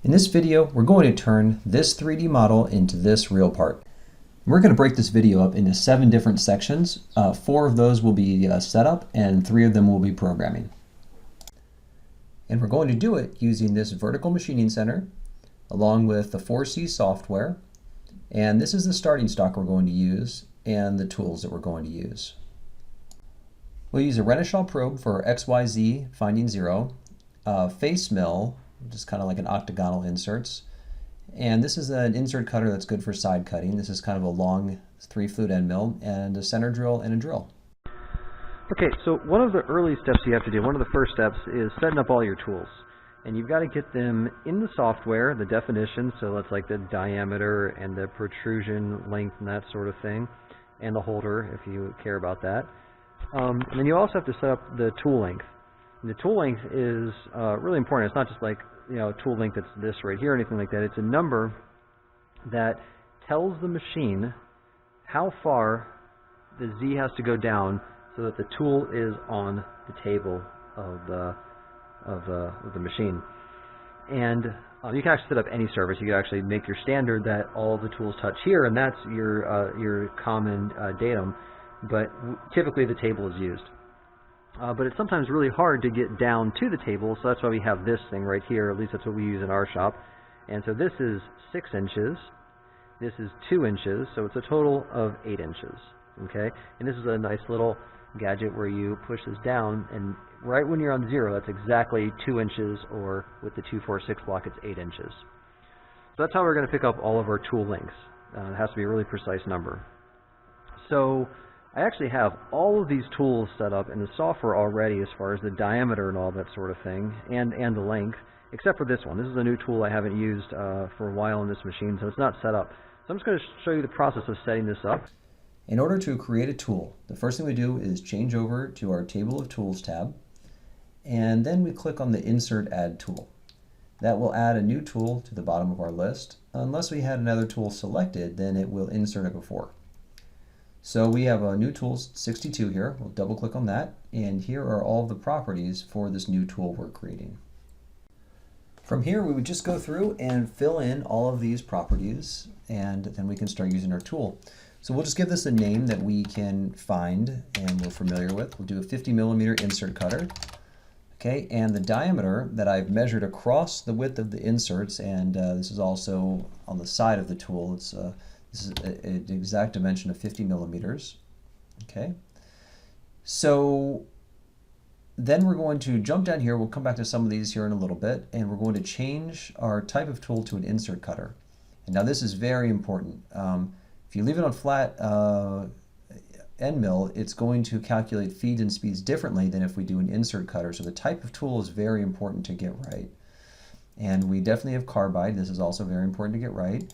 In this video, we're going to turn this 3D model into this real part. We're going to break this video up into 7 different sections. 4 of those will be setup and 3 of them will be programming. And we're going to do it using this vertical machining center along with the 4C software. And this is the starting stock we're going to use and the tools that we're going to use. We'll use a Renishaw probe for XYZ finding 0, facemill, just kind of like an octagonal inserts. And this is an insert cutter that's good for side cutting. This is kind of a long 3-flute end mill and a center drill and a drill. Okay, so one of the early steps you have to do, one of the first steps, is setting up all your tools. And you've got to get them in the software, the definition, so that's like the diameter and the protrusion length and that sort of thing, and the holder if you care about that. And then you also have to set up the tool length. And the tool length is really important. It's not just like, tool length that's this right here or anything like that. It's a number that tells the machine how far the Z has to go down so that the tool is on the table of the machine. And you can actually set up any surface. You can actually make your standard that all of the tools touch here, and that's your common datum. But typically the table is used. But it's sometimes really hard to get down to the table, so that's why we have this thing right here. At least that's what we use in our shop. And so this is 6 inches. This is 2 inches, so it's a total of 8 inches. Okay? And this is a nice little gadget where you push this down, and right when you're on 0, that's exactly 2 inches, or with the 246 block, it's 8 inches. So that's how we're going to pick up all of our tool lengths. It has to be a really precise number. So I actually have all of these tools set up in the software already as far as the diameter and all that sort of thing, and the length, except for this one. This is a new tool I haven't used for a while in this machine, so it's not set up. So I'm just going to show you the process of setting this up. In order to create a tool, the first thing we do is change over to our Table of Tools tab, and then we click on the Insert Add tool. That will add a new tool to the bottom of our list. Unless we had another tool selected, then it will insert it before. So we have a new tool 62 here. We'll double click on that, and here are all the properties for this new tool we're creating. From here we would just go through and fill in all of these properties, and then we can start using our tool. So we'll just give this a name that we can find and we're familiar with. We'll do a 50mm insert cutter. Okay, and the diameter that I've measured across the width of the inserts, and this is also on the side of the tool. This is an exact dimension of 50mm. Okay, so then we're going to jump down here. We'll come back to some of these here in a little bit, and we're going to change our type of tool to an insert cutter. And now this is very important. If you leave it on flat end mill, it's going to calculate feeds and speeds differently than if we do an insert cutter. So the type of tool is very important to get right. And we definitely have carbide. This is also very important to get right.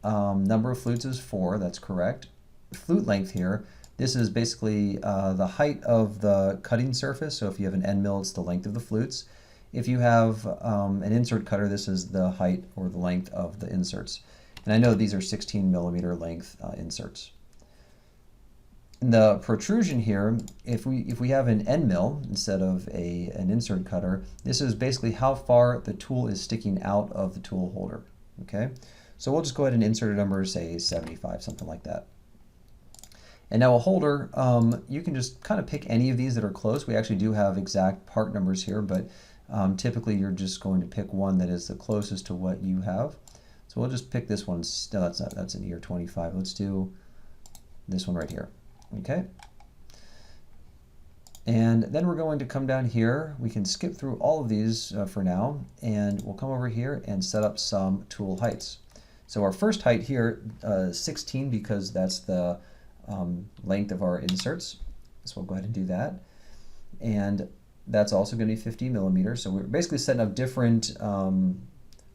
Number of flutes is 4, that's correct. Flute length here, this is basically the height of the cutting surface. So if you have an end mill, it's the length of the flutes. If you have an insert cutter, this is the height or the length of the inserts. And I know these are 16mm length inserts. In the protrusion here, if we have an end mill instead of an insert cutter, this is basically how far the tool is sticking out of the tool holder. Okay, so we'll just go ahead and insert a number, say 75, something like that. And now a holder, you can just kind of pick any of these that are close. We actually do have exact part numbers here, but typically you're just going to pick one that is the closest to what you have. So we'll just pick this one. No, that's an ear 25. Let's do this one right here. Okay. And then we're going to come down here. We can skip through all of these for now, and we'll come over here and set up some tool heights. So our first height here is 16 because that's the length of our inserts. So we'll go ahead and do that. And that's also going to be 50mm. So we're basically setting up different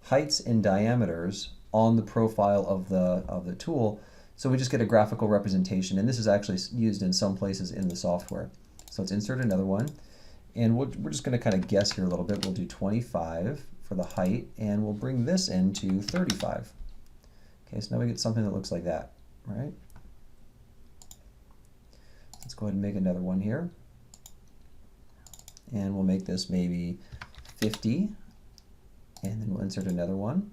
heights and diameters on the profile of the tool, so we just get a graphical representation, and this is actually used in some places in the software. So let's insert another one, and we're just going to kind of guess here a little bit. We'll do 25 for the height, and we'll bring this into 35. Okay, so now we get something that looks like that, right? Let's go ahead and make another one here, and we'll make this maybe 50. And then we'll insert another one.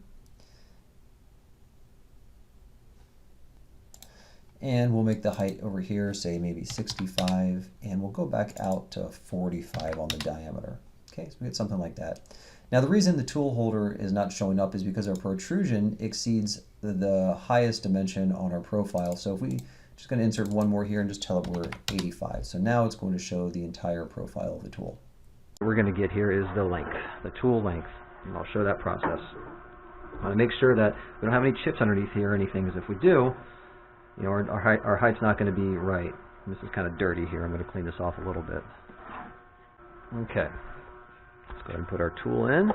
And we'll make the height over here, say maybe 65, and we'll go back out to 45 on the diameter. Okay, so we get something like that. Now the reason the tool holder is not showing up is because our protrusion exceeds the highest dimension on our profile. So if we just going to insert one more here and just tell it we're 85. So now it's going to show the entire profile of the tool. What we're going to get here is the length, the tool length, and I'll show that process. I want to make sure that we don't have any chips underneath here or anything, because if we do, you know, our height's not going to be right. This is kind of dirty here. I'm going to clean this off a little bit. Okay, let's go ahead and put our tool in.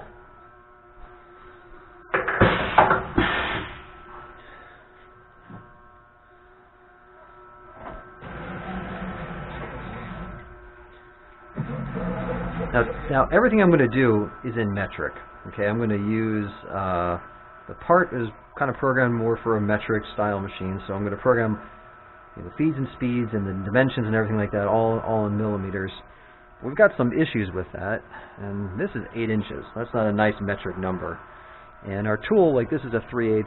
Now everything I'm going to do is in metric. Okay, I'm going to use the part is kind of programmed more for a metric style machine, so I'm going to program the feeds and speeds and the dimensions and everything like that all in millimeters. We've got some issues with that, and this is 8 inches. That's not a nice metric number. And our tool, like this is a 3/8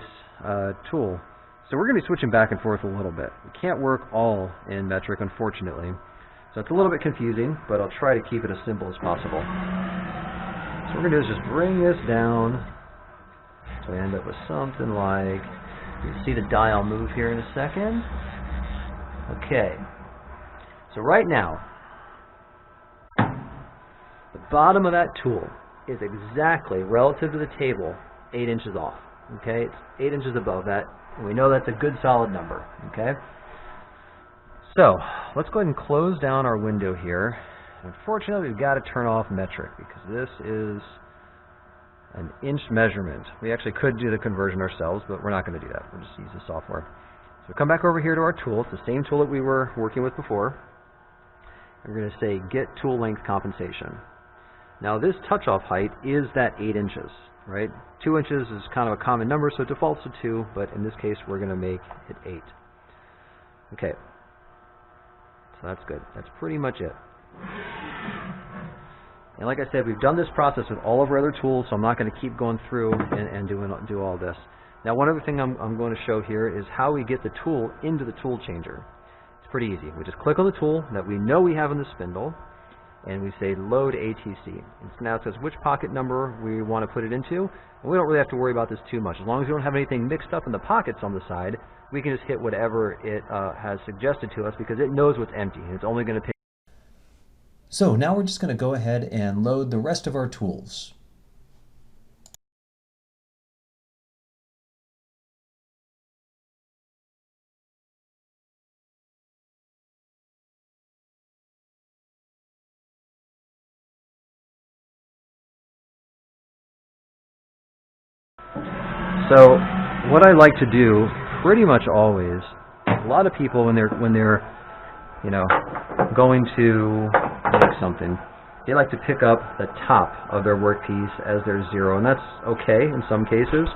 tool, so we're going to be switching back and forth a little bit. We can't work all in metric, unfortunately. So it's a little bit confusing, but I'll try to keep it as simple as possible. So what we're going to do is just bring this down. So we end up with something like, you'll see the dial move here in a second. Okay. So right now, the bottom of that tool is exactly, relative to the table, 8 inches off. Okay? It's 8 inches above that, and we know that's a good solid number. Okay? So, let's go ahead and close down our window here. Unfortunately, we've got to turn off metric because this is an inch measurement. We actually could do the conversion ourselves, but we're not going to do that. We'll just use the software. So come back over here to our tool. It's the same tool that we were working with before. And we're going to say Get Tool Length Compensation. Now this touch-off height is that 8 inches, right? 2 inches is kind of a common number, so it defaults to 2, but in this case we're going to make it 8. Okay. So that's good. That's pretty much it. And like I said, we've done this process with all of our other tools, so I'm not going to keep going through and do all this. Now, one other thing I'm going to show here is how we get the tool into the tool changer. It's pretty easy. We just click on the tool that we know we have in the spindle, and we say Load ATC. And now it says which pocket number we want to put it into. And we don't really have to worry about this too much. As long as we don't have anything mixed up in the pockets on the side, we can just hit whatever it has suggested to us because it knows what's empty, and it's only going to pick. So now we're just going to go ahead and load the rest of our tools. So what I like to do pretty much always, a lot of people when they're you know, going to make something, they like to pick up the top of their workpiece as their 0, and that's okay in some cases.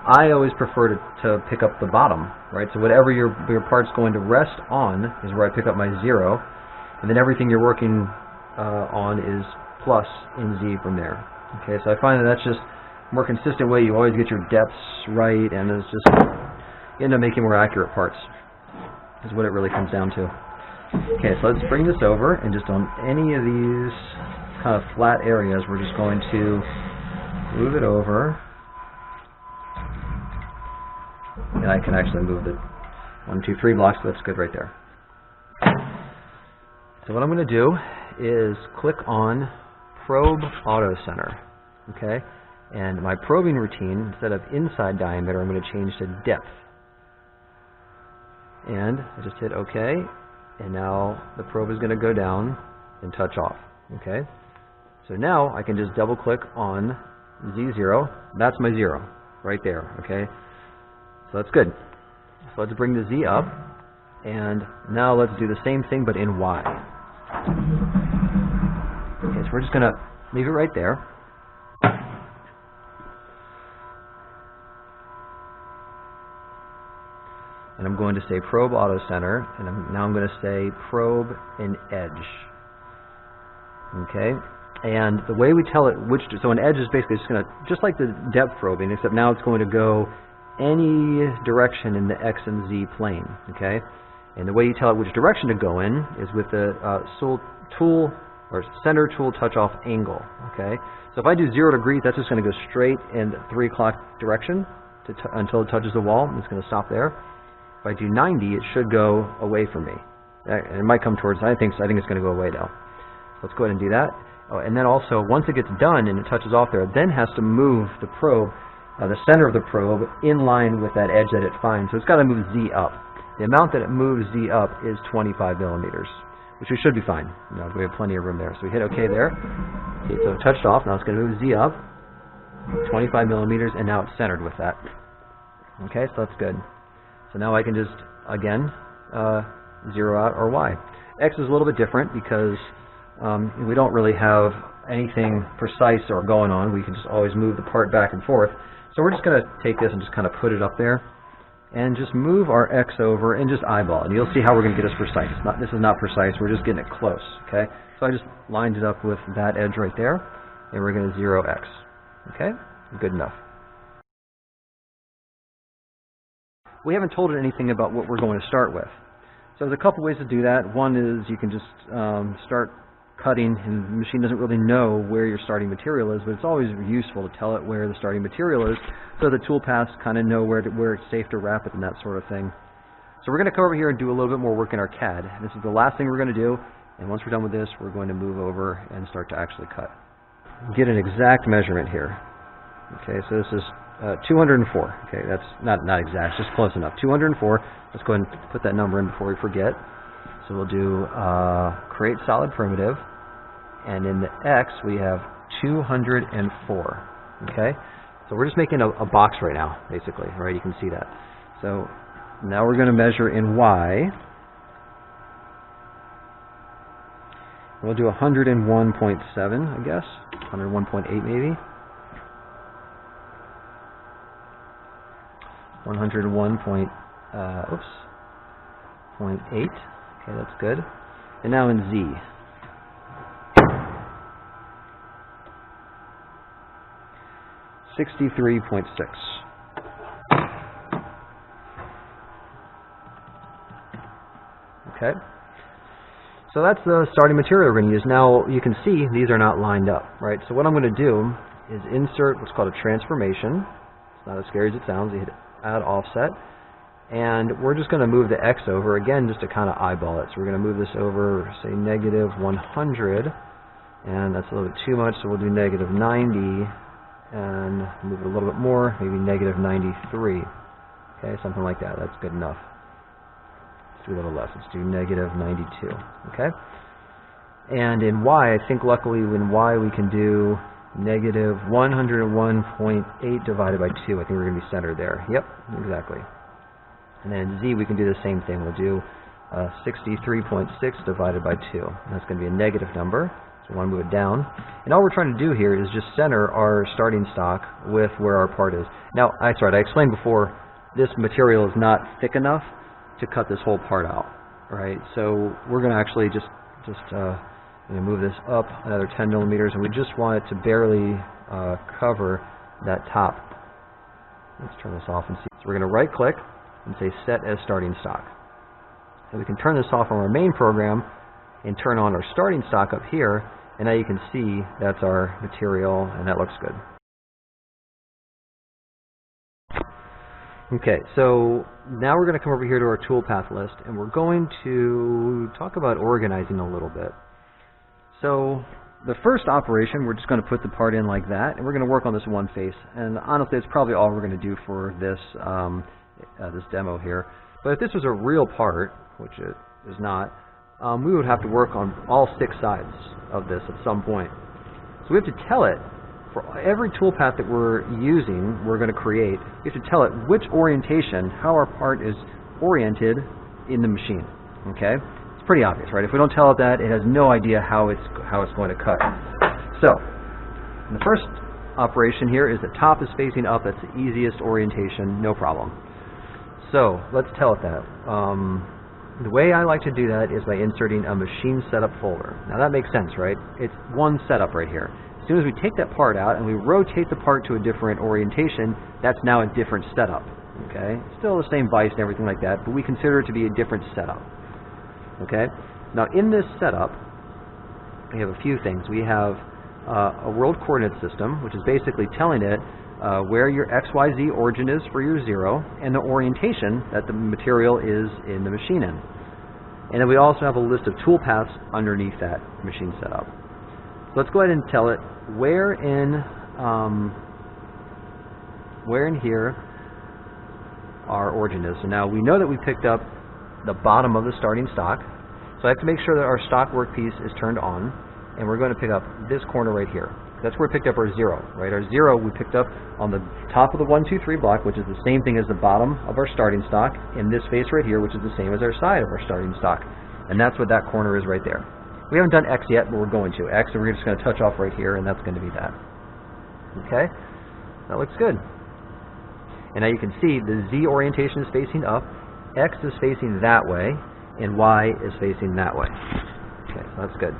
I always prefer to pick up the bottom, right? So whatever your part's going to rest on is where I pick up my 0, and then everything you're working on is plus in Z from there. Okay, so I find that that's just a more consistent way. You always get your depths right, and it's just, you end up making more accurate parts, is what it really comes down to. Okay, so let's bring this over, and just on any of these kind of flat areas, we're just going to move it over. And I can actually move the 1, 2, 3 blocks, so that's good right there. So what I'm going to do is click on Probe Auto Center. Okay, and my probing routine, instead of inside diameter, I'm going to change to depth. And I just hit OK. And now the probe is going to go down and touch off. Okay? So now I can just double click on Z0. That's my 0 right there. Okay? So that's good. So let's bring the Z up. And now let's do the same thing but in Y. Okay, so we're just going to leave it right there. And I'm going to say Probe Auto Center, and now I'm going to say Probe and Edge. Okay, And the way we tell it which, so an edge is basically just going to, just like the depth probing, except now it's going to go any direction in the X and Z plane, okay? And the way you tell it which direction to go in is with the tool or center tool touch off angle, okay? So if I do 0 degrees, that's just going to go straight in the 3 o'clock direction until it touches the wall. It's going to stop there. If I do 90, it should go away from me. It might come towards, I think it's going to go away now. Let's go ahead and do that. Oh, and then also, once it gets done and it touches off there, it then has to move the probe, the center of the probe, in line with that edge that it finds. So it's got to move Z up. The amount that it moves Z up is 25 millimeters, which we should be fine. You know, we have plenty of room there. So we hit OK there. Okay, so it touched off. Now it's going to move Z up, 25 millimeters, and now it's centered with that. Okay, so that's good. So now I can just, again, zero out our Y. X is a little bit different because we don't really have anything precise or going on. We can just always move the part back and forth. So we're just going to take this and just kind of put it up there and just move our X over and just eyeball it. And you'll see how we're going to get this precise. This is not precise. We're just getting it close. Okay. So I just lined it up with that edge right there, and we're going to 0 X. Okay. Good enough. We haven't told it anything about what we're going to start with. So there's a couple ways to do that. One is you can just start cutting, and the machine doesn't really know where your starting material is, but it's always useful to tell it where the starting material is so the toolpaths kind of know where it's safe to wrap it and that sort of thing. So we're going to come over here and do a little bit more work in our CAD. This is the last thing we're going to do, and once we're done with this, we're going to move over and start to actually cut. Get an exact measurement here. Okay, so this is 204. Okay, that's not exact, just close enough. 204. Let's go ahead and put that number in before we forget. So we'll do create solid primitive, and in the X we have 204. Okay, so we're just making a box right now, basically. Right, you can see that. So now we're going to measure in Y. We'll do 101.7, I guess. 101.8 maybe. 101.8. Okay, that's good. And now in Z. $63.6. Okay. So that's the starting material we're going to use. Now you can see these are not lined up, right? So what I'm going to do is insert what's called a transformation. It's not as scary as it sounds. You hit add offset. And we're just going to move the X over, again, just to kind of eyeball it. So we're going to move this over, say, -100. And that's a little bit too much, so we'll do -90. And move it a little bit more, maybe -93. Okay, something like that. That's good enough. Let's do a little less. Let's do -92. Okay? And in Y, I think luckily in Y we can do -101.8 divided by 2. I think we're going to be centered there. Yep, exactly. And then Z, we can do the same thing. We'll do 63.6 divided by 2. And that's going to be a negative number, so we want to move it down. And all we're trying to do here is just center our starting stock with where our part is. Now, I explained before, this material is not thick enough to cut this whole part out, right? So we're going to actually just move this up another 10 millimeters, and we just want it to barely cover that top. Let's turn this off and see. So we're going to right-click and say Set as Starting Stock. And we can turn this off from our main program and turn on our starting stock up here, and now you can see that's our material, and that looks good. Okay, so now we're going to come over here to our toolpath list, and we're going to talk about organizing a little bit. So the first operation, we're just going to put the part in like that, and we're going to work on this one face. And honestly, it's probably all we're going to do for this this demo here. But if this was a real part, which it is not, we would have to work on all 6 sides of this at some point. So we have to tell it, for every toolpath that we're using, we're going to create, we have to tell it which orientation, how our part is oriented in the machine. Okay? It's pretty obvious, right? If we don't tell it that, it has no idea how it's going to cut. So, the first operation here is the top is facing up. That's the easiest orientation, no problem. So let's tell it that. The way I like to do that is by inserting a machine setup folder. Now that makes sense, right? It's one setup right here. As soon as we take that part out and we rotate the part to a different orientation, that's now a different setup. Okay? Still the same vise and everything like that, but we consider it to be a different setup. Okay? Now in this setup, we have a few things. We have a world coordinate system, which is basically telling it where your XYZ origin is for your 0 and the orientation that the material is in the machine in. And then we also have a list of toolpaths underneath that machine setup. So let's go ahead and tell it where in here our origin is. So now we know that we picked up the bottom of the starting stock. So I have to make sure that our stock workpiece is turned on, and we're going to pick up this corner right here. That's where we picked up our 0, right? Our 0 we picked up on the top of the 1, 2, 3 block, which is the same thing as the bottom of our starting stock, in this face right here, which is the same as our side of our starting stock. And that's what that corner is right there. We haven't done X yet, but we're going to. X, and we're just going to touch off right here, and that's going to be that. Okay? That looks good. And now you can see the Z orientation is facing up, X is facing that way, and Y is facing that way. Okay, so that's good.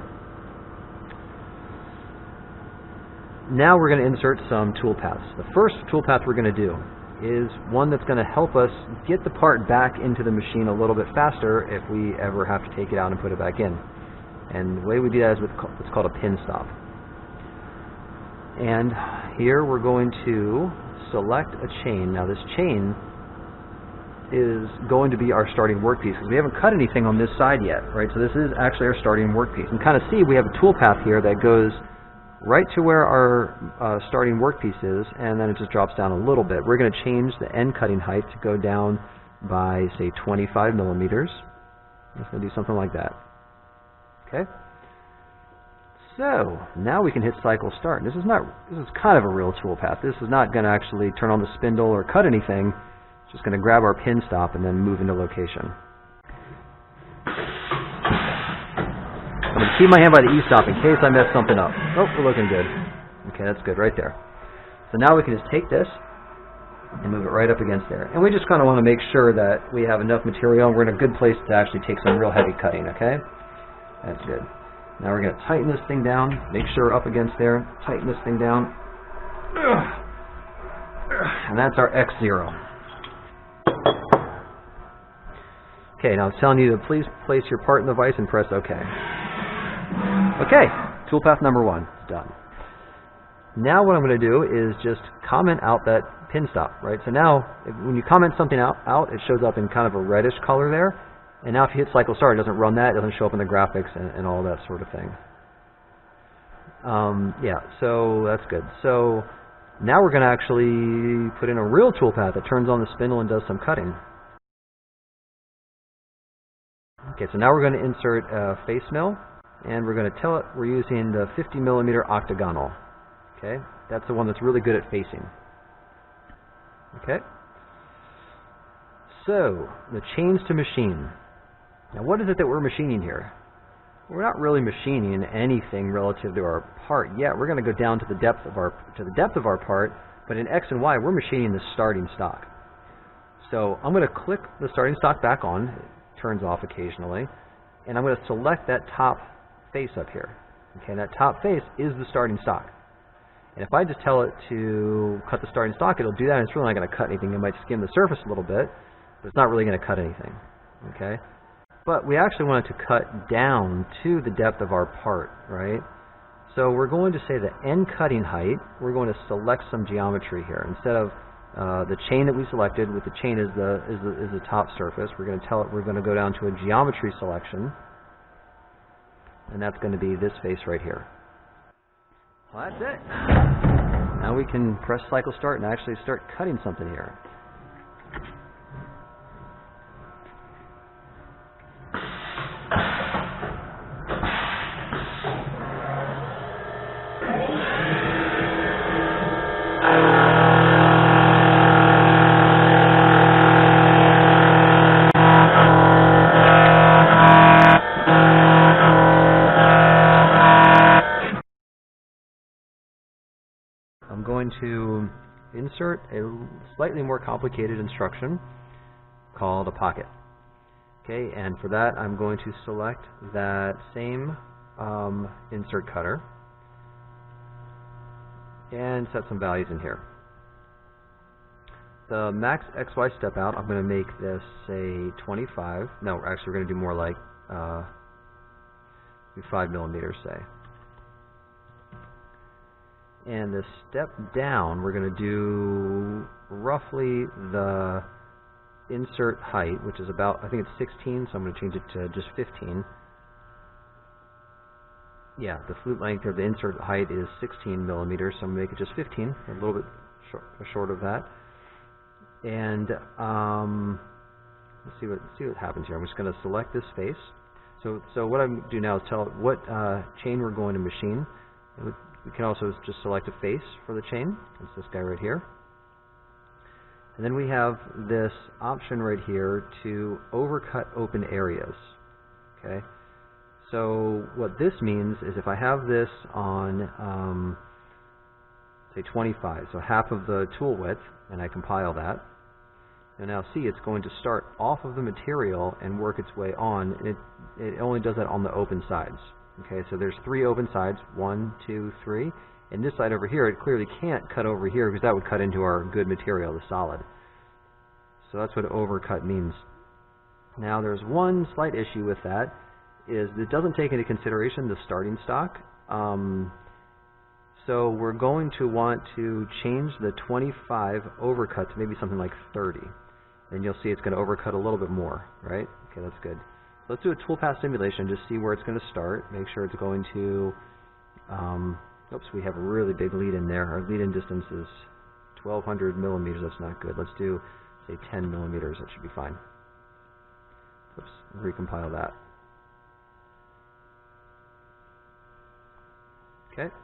Now we're going to insert some toolpaths. The first toolpath we're going to do is one that's going to help us get the part back into the machine a little bit faster if we ever have to take it out and put it back in. And the way we do that is with what's called a pin stop. And here we're going to select a chain. Now this chain is going to be our starting workpiece because we haven't cut anything on this side yet, right? So this is actually our starting workpiece. And kind of see we have a toolpath here that goes right to where our starting workpiece is, and then it just drops down a little bit. We're going to change the end cutting height to go down by, say, 25 millimeters. I'm just going to do something like that. Okay? So, now we can hit cycle start. This is kind of a real toolpath. This is not going to actually turn on the spindle or cut anything. It's just going to grab our pin stop and then move into location. I'm going to keep my hand by the E-stop in case I mess something up. Oh, we're looking good. Okay, that's good right there. So now we can just take this and move it right up against there. And we just kind of want to make sure that we have enough material and we're in a good place to actually take some real heavy cutting, okay? That's good. Now we're going to tighten this thing down, make sure up against there, tighten this thing down. And that's our X0. Okay, now it's telling you to please place your part in the vise and press OK. Okay, toolpath number 1 is done. Now what I'm going to do is just comment out that pin stop, right? So now, when you comment something out, it shows up in kind of a reddish color there. And now if you hit cycle start, it doesn't run that, it doesn't show up in the graphics and all that sort of thing. Yeah, so that's good. So now we're going to actually put in a real toolpath that turns on the spindle and does some cutting. Okay, so now we're going to insert a facemill, and we're going to tell it we're using the 50 millimeter octagonal. Okay, that's the one that's really good at facing. Okay, so the chains to machine. Now, what is it that we're machining here? We're not really machining anything relative to our part yet. We're going to go down to the depth of our part, but in X and Y, we're machining the starting stock. So I'm going to click the starting stock back on. It turns off occasionally, and I'm going to select that top face up here. Okay, and that top face is the starting stock. And if I just tell it to cut the starting stock, it'll do that, and it's really not going to cut anything. It might skim the surface a little bit, but it's not really going to cut anything. Okay? But we actually want it to cut down to the depth of our part, right? So we're going to say the end cutting height, we're going to select some geometry here. Instead of the chain that we selected, with the chain is the top surface, we're going to tell it we're going to go down to a geometry selection, and that's going to be this face right here. Well, that's it. Now we can press cycle start and actually start cutting something here. I'm going to insert a slightly more complicated instruction called a pocket. Okay, and for that I'm going to select that same insert cutter and set some values in here. The max XY step out, I'm going to make this say 25. No, actually we're going to do more like 5 millimeters, say. And the step down, we're going to do roughly the insert height, which is about, I think it's 16, so I'm going to change it to just 15. Yeah, the flute length or the insert height is 16 millimeters, so I'm going to make it just 15, a little bit short of that. And let's see what happens here. I'm just going to select this face. So what I'm going to do now is tell it what chain we're going to machine. We can also just select a face for the chain. That's this guy right here. And then we have this option right here to overcut open areas. Okay. So what this means is if I have this on, say 25, so half of the tool width, and I compile that, and now see it's going to start off of the material and work its way on, and it only does that on the open sides. Okay, so there's 3 open sides, 1, 2, 3, and this side over here, it clearly can't cut over here because that would cut into our good material, the solid. So that's what overcut means. Now there's one slight issue with that, is it doesn't take into consideration the starting stock. So we're going to want to change the 25 overcut to maybe something like 30. And you'll see it's going to overcut a little bit more, right? Okay, that's good. Let's do a toolpath simulation, just see where it's going to start. Make sure it's going to, oops, we have a really big lead in there. Our lead in distance is 1200 millimeters, that's not good. Let's do, say, 10 millimeters, that should be fine. Oops, recompile that. Okay,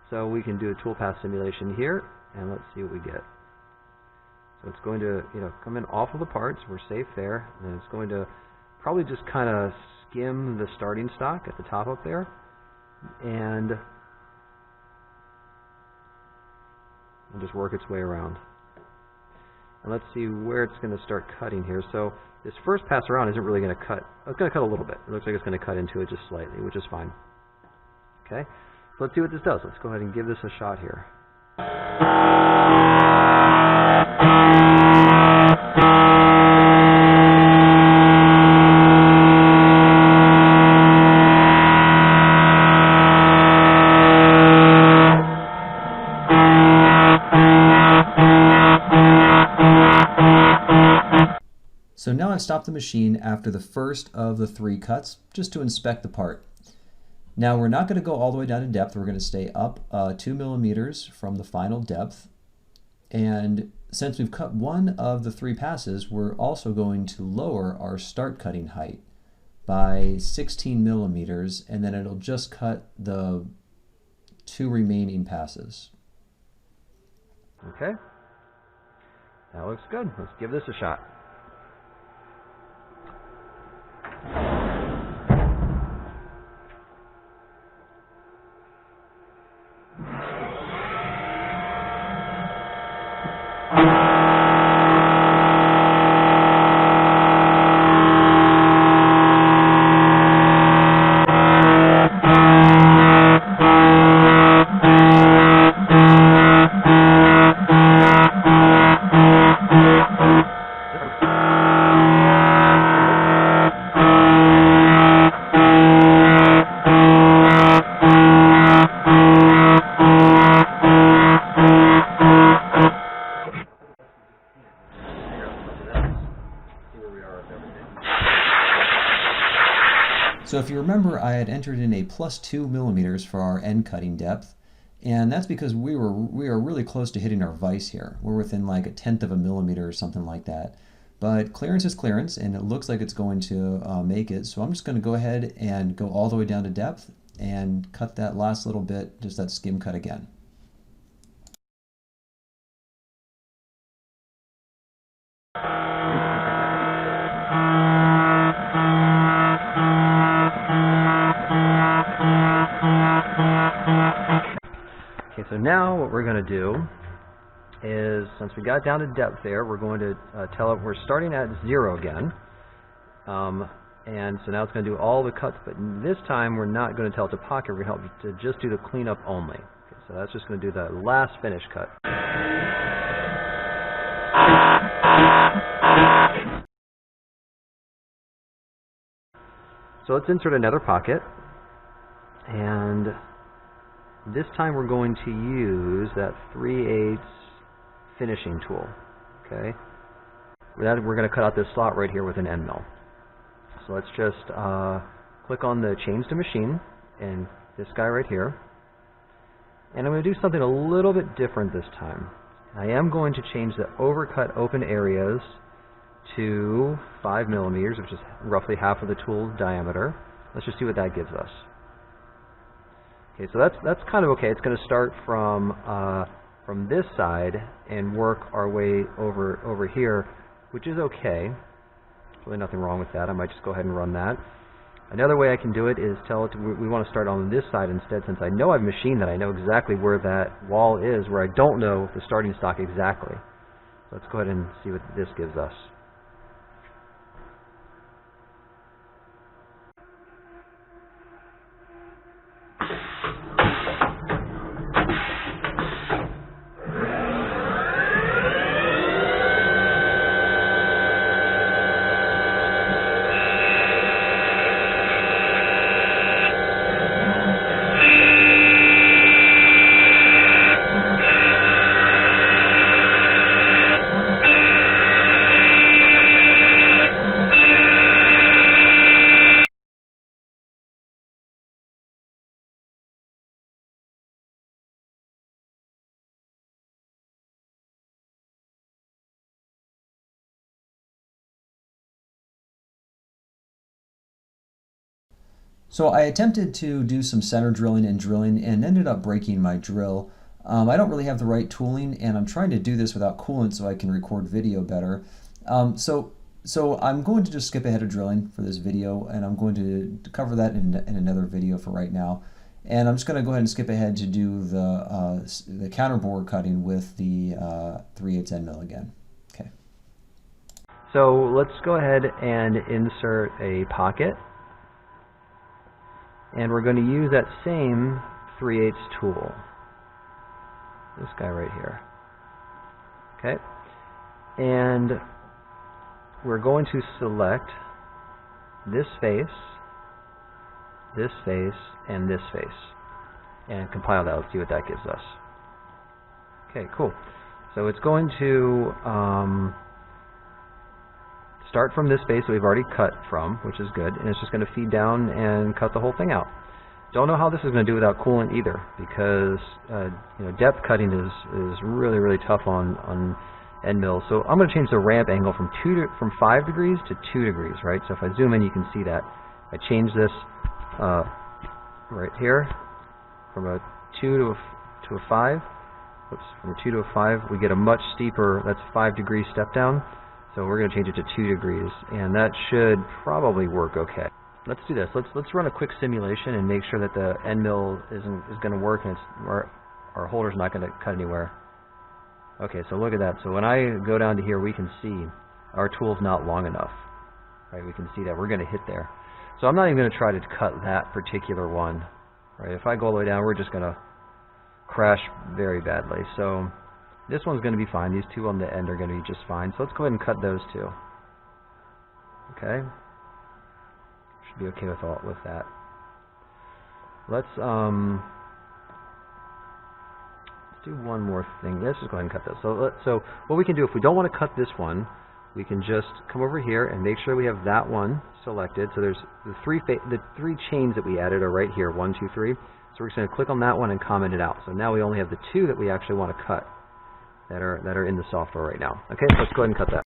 so we can do a toolpath simulation here, and let's see what we get. So it's going to, come in off of the parts. We're safe there, and it's going to probably just kind of skim the starting stock at the top up there, and just work its way around. And let's see where it's going to start cutting here. So this first pass around isn't really going to cut. It's going to cut a little bit. It looks like it's going to cut into it just slightly, which is fine. Okay, so let's see what this does. Let's go ahead and give this a shot here. So now I've stopped the machine after the first of the 3 cuts, just to inspect the part. Now we're not going to go all the way down to depth. We're going to stay up 2 millimeters from the final depth. And since we've cut one of the 3 passes, we're also going to lower our start cutting height by 16 millimeters, and then it'll just cut the 2 remaining passes. Okay, that looks good. Let's give this a shot. So if you remember, I had entered in a +2 millimeters for our end cutting depth, and that's because we are really close to hitting our vise here. We're within like 1/10 of a millimeter or something like that. But clearance is clearance, and it looks like it's going to make it. So I'm just going to go ahead and go all the way down to depth and cut that last little bit, just that skim cut again. Okay, so now what we're going to do is, since we got down to depth there, we're going to tell it we're starting at 0 again, And so now it's going to do all the cuts, but this time we're not going to tell it to pocket, we're going to help it to just do the cleanup only. Okay, so that's just going to do the last finish cut. So let's insert another pocket, and this time we're going to use that 3/8 finishing tool. Okay, we're going to cut out this slot right here with an end mill. So let's just click on the change to machine and this guy right here, and I'm going to do something a little bit different this time. I am going to change the overcut open areas to 5 millimeters, which is roughly half of the tool diameter. Let's just see what that gives us. Okay, so that's kind of okay. It's going to start from this side and work our way over here, which is okay. Really nothing wrong with that. I might just go ahead and run that. Another way I can do it is tell it we want to start on this side instead, since I know I've machined that. I know exactly where that wall is, where I don't know the starting stock exactly. So let's go ahead and see what this gives us. So I attempted to do some center drilling and ended up breaking my drill. I don't really have the right tooling, and I'm trying to do this without coolant so I can record video better. So I'm going to just skip ahead of drilling for this video, and I'm going to cover that in another video for right now. And I'm just going to go ahead and skip ahead to do the counterbore cutting with the 3/8 end mill again. Okay. So let's go ahead and insert a pocket. And we're going to use that same 3/8 tool. This guy right here. Okay. And we're going to select this face, and this face. And compile that. Let's see what that gives us. Okay, cool. So it's going to start from this face that we've already cut from, which is good, and it's just going to feed down and cut the whole thing out. Don't know how this is going to do without coolant either, because depth cutting is really tough on end mills. So I'm going to change the ramp angle from 5 degrees to 2 degrees, right? So if I zoom in, you can see that I change this right here from a 2 to a 5. Oops, from a 2 to a 5, we get a much steeper. That's 5 degree step down. So we're going to change it to 2 degrees, and that should probably work okay. Let's do this. Let's run a quick simulation and make sure that the end mill is going to work and our holder's not going to cut anywhere. Okay, so look at that. So when I go down to here, we can see our tool's not long enough. Right? We can see that we're going to hit there. So I'm not even going to try to cut that particular one. Right? If I go all the way down, we're just going to crash very badly. So this one's going to be fine. These two on the end are going to be just fine. So let's go ahead and cut those two. Okay. Should be okay with that. Let's do one more thing. Let's just go ahead and cut this. So what we can do, if we don't want to cut this one, we can just come over here and make sure we have that one selected. So there's the three chains that we added are right here, 1, 2, 3. So we're just going to click on that one and comment it out. So now we only have the 2 that we actually want to cut that are in the software right now. Okay, so let's go ahead and cut that.